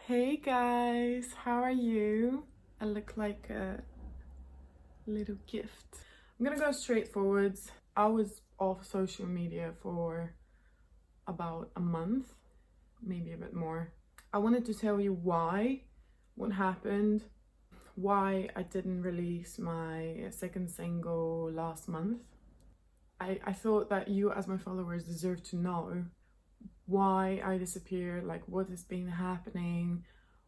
Hey guys, how are you? I look like a little gift. I'm gonna go straight forwards. I was off social media for about a month, maybe a bit more. I wanted to tell you what happened, why I didn't release my second single last month. I thought that you as my followers deserve to know why I disappeared, like what has been happening,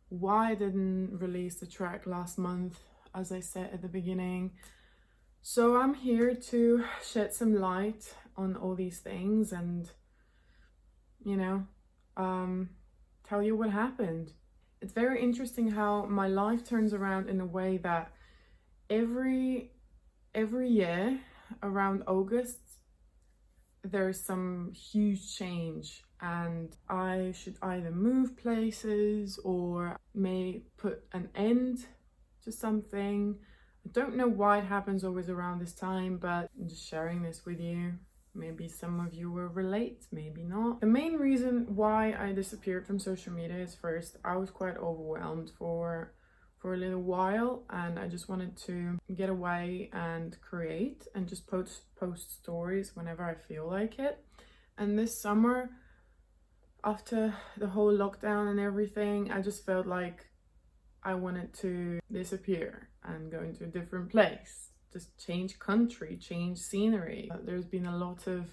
why I didn't release the track last month, as I said at the beginning. So I'm here to shed some light on all these things and, you know, tell you what happened. It's very interesting how my life turns around in a way that every year around August there's some huge change and I should either move places or may put an end to something. I don't know why it happens always around this time, but I'm just sharing this with you. Maybe some of you will relate, maybe not. The main reason why I disappeared from social media is, first, I was quite overwhelmed for a little while and I just wanted to get away and create and just post stories whenever I feel like it. And this summer, after the whole lockdown and everything, I just felt like I wanted to disappear and go into a different place, just change country, change scenery. There's been a lot of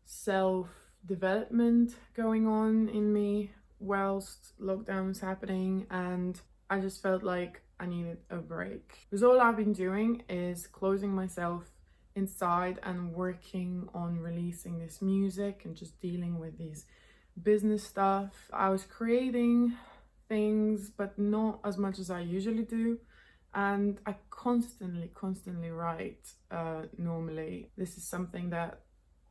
self-development going on in me whilst lockdown was happening, and I just felt like I needed a break. Because all I've been doing is closing myself inside and working on releasing this music and just dealing with these business stuff. I was creating things, but not as much as I usually do. And I constantly write normally. This is something that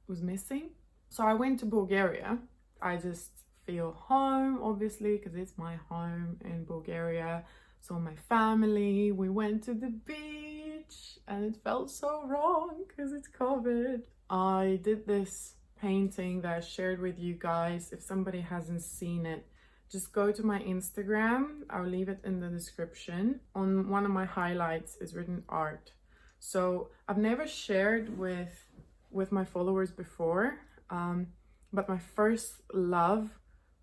was missing. So I went to Bulgaria. I just feel home, obviously, because it's my home in Bulgaria. Saw my family, we went to the beach, and it felt so wrong because it's COVID. I did this painting that I shared with you guys. If somebody hasn't seen it, just go to my Instagram. I'll leave it in the description. On one of my highlights is written art. So I've never shared with my followers before, but my first love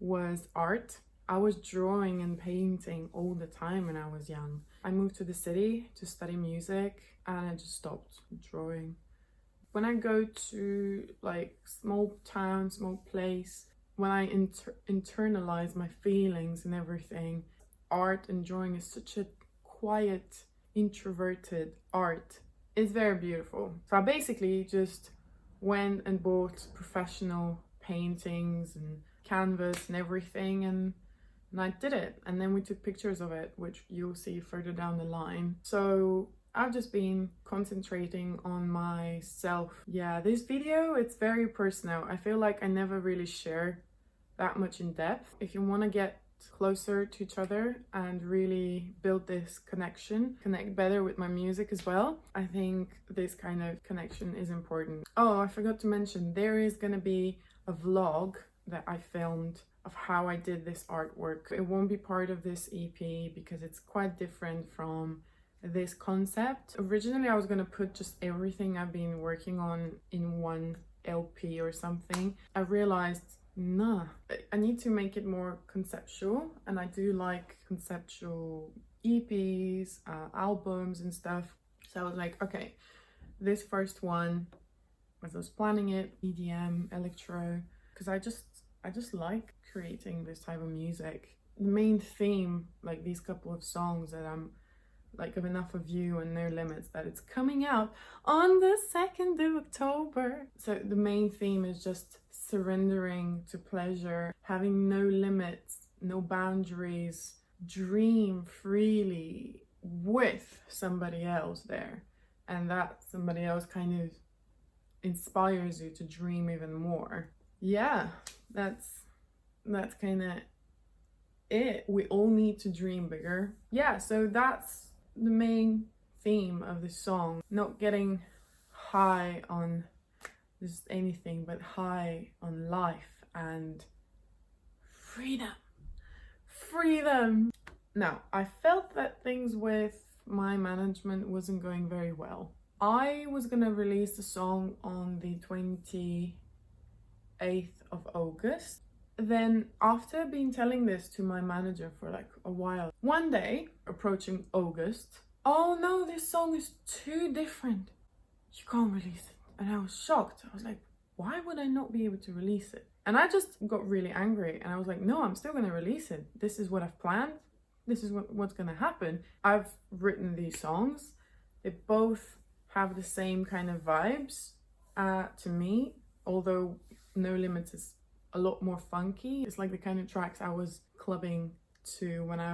was art. I was drawing and painting all the time when I was young. I moved to the city to study music and I just stopped drawing. When I go to like small town, small place, when I internalize my feelings and everything, art and drawing is such a quiet, introverted art. It's very beautiful. So I basically just went and bought professional paintings and canvas and everything, and I did it. And then we took pictures of it, which you'll see further down the line. So I've just been concentrating on myself. Yeah, this video, it's very personal. I feel like I never really share that much in depth. If you want to get closer to each other and really build this connection, connect better with my music as well, I think this kind of connection is important. Oh, I forgot to mention, there is gonna be a vlog that I filmed of how I did this artwork. It won't be part of this EP because it's quite different from this concept. Originally I was gonna put just everything I've been working on in one LP or something. I realized, nah, I need to make it more conceptual, and I do like conceptual EPs, albums and stuff. So I was like, okay, this first one, as I was planning it, EDM, electro, because I just like creating this type of music. The main theme, like these couple of songs that I'm like of Enough of You and No Limits, that it's coming out on the 2nd of October. So the main theme is just surrendering to pleasure, having no limits, no boundaries, dream freely with somebody else there. And that somebody else kind of inspires you to dream even more. Yeah, that's kind of it. We all need to dream bigger. Yeah, so that's the main theme of the song. Not getting high on just anything, but high on life and freedom. them. Now, I felt that things with my management wasn't going very well. I was gonna release the song on the 28th of August. Then after being telling this to my manager for like a while, one day approaching August, oh no, this song is too different. You can't release it. And I was shocked. I was like, why would I not be able to release it? And I just got really angry and I was like, no, I'm still gonna release it. This is what I've planned. This is what's gonna happen. I've written these songs. They both have the same kind of vibes to me, although No Limits is a lot more funky. It's like the kind of tracks I was clubbing to when I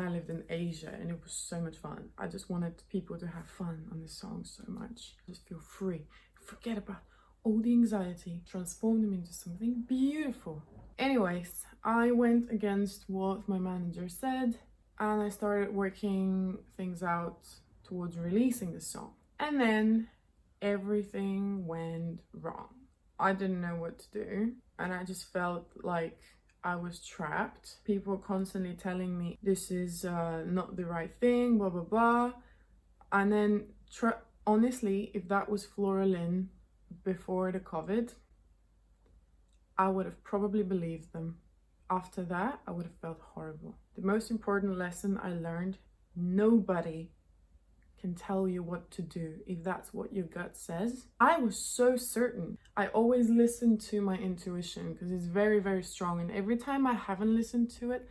lived in Asia, and it was so much fun. I just wanted people to have fun on this song so much. Just feel free. Forget about all the anxiety. Transform them into something beautiful. Anyways, I went against what my manager said and I started working things out towards releasing the song. And then everything went wrong. I didn't know what to do and I just felt like I was trapped. People were constantly telling me this is not the right thing, blah blah blah. And then honestly, if that was Flora Lynn before the COVID, I would have probably believed them. After that, I would have felt horrible. The most important lesson I learned: nobody can tell you what to do if that's what your gut says. I was so certain. I always listen to my intuition because it's very, very strong. And every time I haven't listened to it,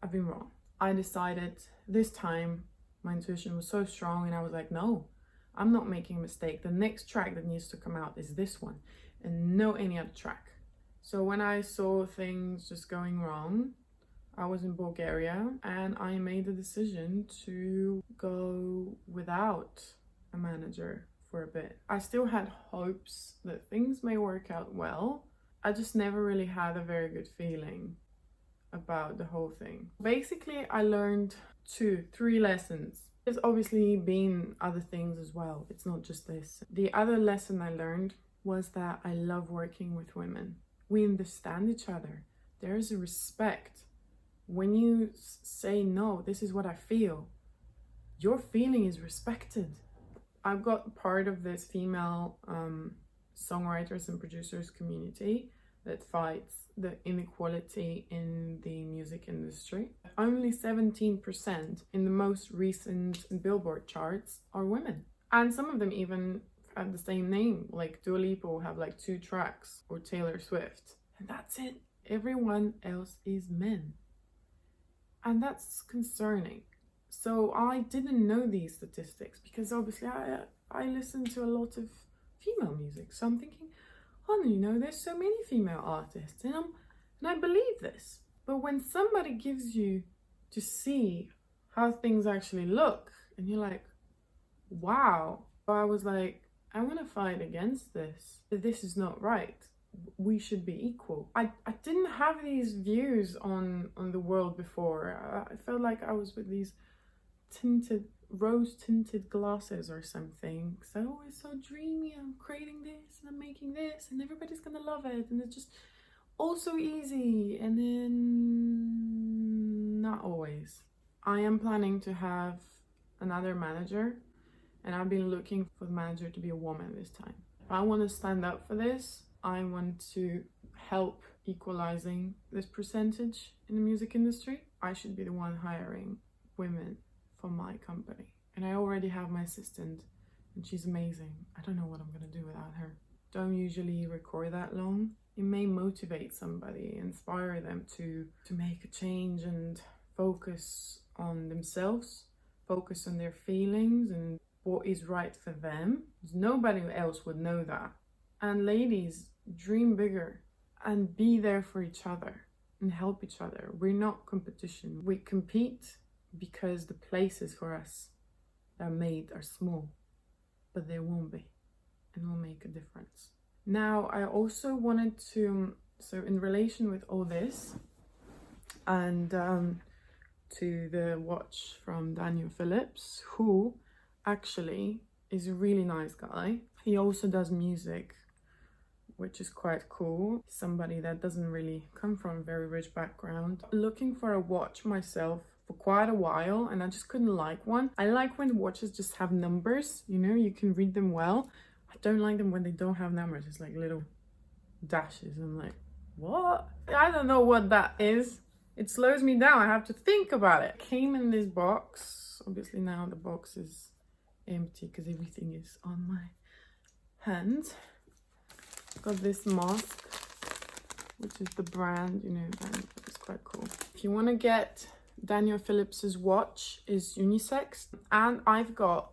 I've been wrong. I decided this time my intuition was so strong and I was like, no, I'm not making a mistake. The next track that needs to come out is this one and no any other track. So when I saw things just going wrong, I was in Bulgaria and I made the decision to go without a manager for a bit. I still had hopes that things may work out well. I just never really had a very good feeling about the whole thing. Basically, I learned 3 lessons. There's obviously been other things as well. It's not just this. The other lesson I learned was that I love working with women. We understand each other. There is a respect. When you say, no, this is what I feel, your feeling is respected. I've got part of this female songwriters and producers community that fights the inequality in the music industry. Only 17% in the most recent Billboard charts are women. And some of them even have the same name, like Dua Lipa will have like 2 tracks, or Taylor Swift. And that's it. Everyone else is men. And that's concerning. So I didn't know these statistics because obviously I listen to a lot of female music. So I'm thinking, oh, you know, there's so many female artists and I believe this. But when somebody gives you to see how things actually look and you're like, wow, I was like, I'm gonna fight against this. This is not right. We should be equal. I didn't have these views on the world before. I felt like I was with these rose tinted glasses or something. So it's so dreamy. I'm creating this and I'm making this and everybody's gonna love it. And it's just all so easy. And then not always. I am planning to have another manager and I've been looking for the manager to be a woman this time. I want to stand up for this. I want to help equalizing this percentage in the music industry. I should be the one hiring women for my company. And I already have my assistant and she's amazing. I don't know what I'm gonna do without her. Don't usually record that long. It may motivate somebody, inspire them to make a change and focus on themselves, focus on their feelings and what is right for them. Nobody else would know that. And ladies, dream bigger and be there for each other and help each other. We're not competition. We compete because the places for us that are made are small, but they won't be and will make a difference. Now, I also wanted to, so in relation with all this and to the watch from Daniel Phillips, who actually is a really nice guy. He also does music which is quite cool. Somebody that doesn't really come from a very rich background. Looking for a watch myself for quite a while, and I just couldn't like one. I like when watches just have numbers, you know, you can read them well. I don't like them when they don't have numbers. It's like little dashes. I'm like, what? I don't know what that is. It slows me down. I have to think about it. Came in this box. Obviously now the box is empty because everything is on my hands. Got this mask, which is the brand, you know, and it's quite cool. If you want to get Daniel Phillips's watch, is unisex, and I've got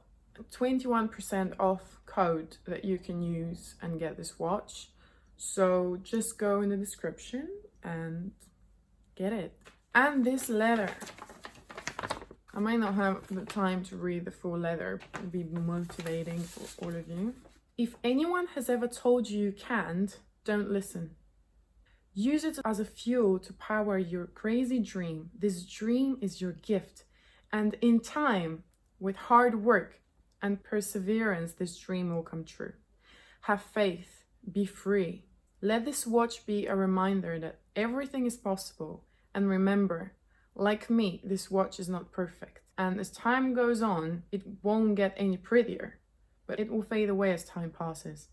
21% off code that you can use and get this watch. So just go in the description and get it. And this letter, I might not have the time to read the full letter. It'll be motivating for all of you. If anyone has ever told you you can't, don't listen. Use it as a fuel to power your crazy dream. This dream is your gift. And in time, with hard work and perseverance, this dream will come true. Have faith. Be free. Let this watch be a reminder that everything is possible. And remember, like me, this watch is not perfect. And as time goes on, it won't get any prettier, but it will fade away as time passes.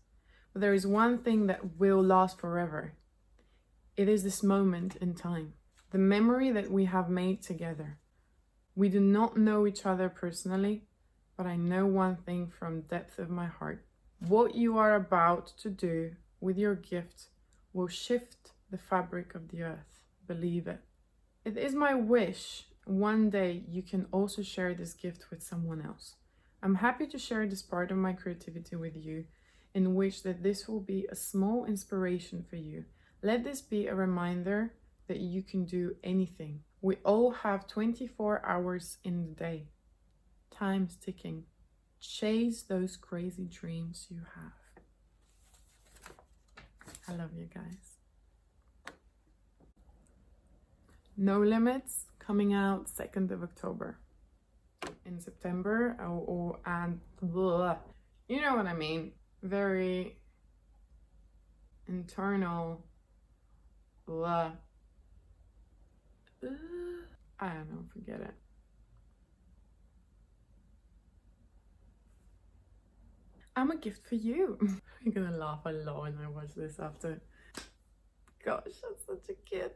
But there is one thing that will last forever. It is this moment in time, the memory that we have made together. We do not know each other personally, but I know one thing from the depth of my heart. What you are about to do with your gift will shift the fabric of the earth. Believe it. It is my wish one day you can also share this gift with someone else. I'm happy to share this part of my creativity with you, in which that this will be a small inspiration for you. Let this be a reminder that you can do anything. We all have 24 hours in the day. Time's ticking. Chase those crazy dreams you have. I love you guys. No Limits, coming out 2nd of October. In September, and blah, you know what I mean. Very internal, blah. I don't know, forget it. I'm a gift for you. I'm gonna laugh a lot when I watch this after. Gosh, I'm such a kid.